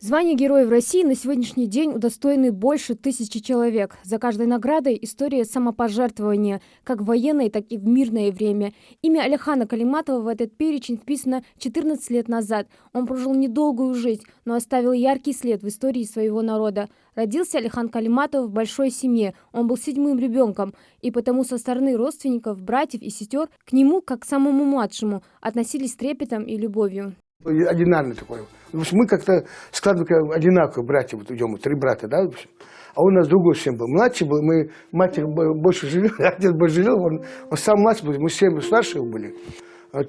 Звание Героев России на сегодняшний день удостоены больше 1000 человек. За каждой наградой история самопожертвования, как в военное, так и в мирное время. Имя Алихана Калиматова в этот перечень вписано 14 лет назад. Он прожил недолгую жизнь, но оставил яркий след в истории своего народа. Родился Алихан Калиматов в большой семье. Он был 7-м ребенком, и потому со стороны родственников, братьев и сестер к нему, как к самому младшему, относились с трепетом и любовью. Одинарный такой. Мы как-то складываем одинаковые братья, вот идем, 3 брата, да, в общем. А он у нас другой всем был. Младший был, мы, мать больше жалел, отец больше жалел, он сам младший был, мы 7 старшие были.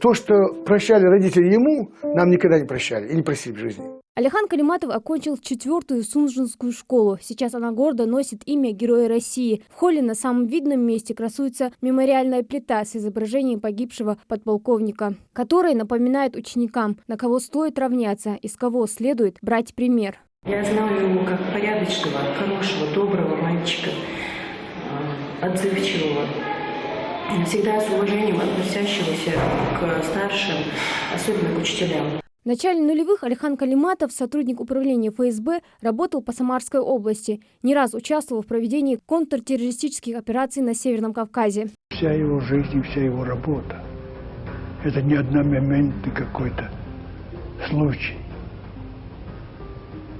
То, что прощали родители ему, нам никогда не прощали и не просили в жизни. Алихан Калиматов окончил 4-ю Сунжинскую школу. Сейчас она гордо носит имя Героя России. В холле на самом видном месте красуется мемориальная плита с изображением погибшего подполковника, которая напоминает ученикам, на кого стоит равняться и с кого следует брать пример. Я знала его как порядочного, хорошего, доброго мальчика, отзывчивого, всегда с уважением относящегося к старшим, особенно к учителям. В начале нулевых Алихан Калиматов, сотрудник управления ФСБ, работал по Самарской области. Не раз участвовал в проведении контртеррористических операций на Северном Кавказе. Вся его жизнь, вся его работа – это не одномоментный какой-то случай.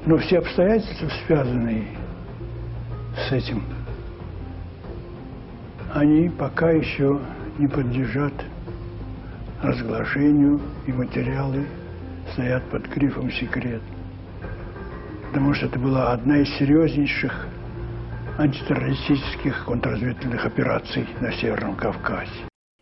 Но все обстоятельства, связанные с этим, они пока еще не подлежат разглашению, и материалы стоят под грифом «секрет». Потому что это была одна из серьезнейших антитеррористических контрразведывательных операций на Северном Кавказе.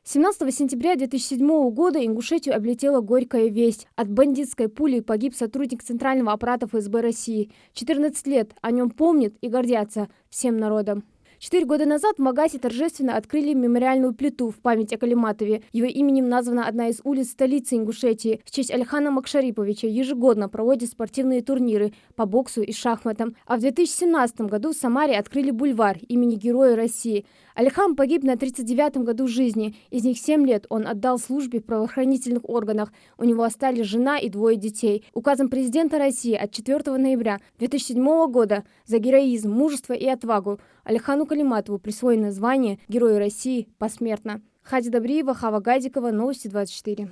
17 сентября 2007 года Ингушетию облетела горькая весть. От бандитской пули погиб сотрудник Центрального аппарата ФСБ России. 14 лет о нем помнят и гордятся всем народом. 4 года назад в Магасе торжественно открыли мемориальную плиту в память о Калиматове. Его именем названа одна из улиц столицы Ингушетии. В честь Алихана Макшариповича ежегодно проводят спортивные турниры по боксу и шахматам. А в 2017 году в Самаре открыли бульвар имени Героя России. Алихан погиб на 39-м году жизни. Из них 7 лет он отдал службе в правоохранительных органах. У него остались жена и 2 детей. Указом президента России от 4 ноября 2007 года за героизм, мужество и отвагу Алихану Калиматову присвоено звание Героя России посмертно. Хади Добриева, Хава Гадикова, Новости 24.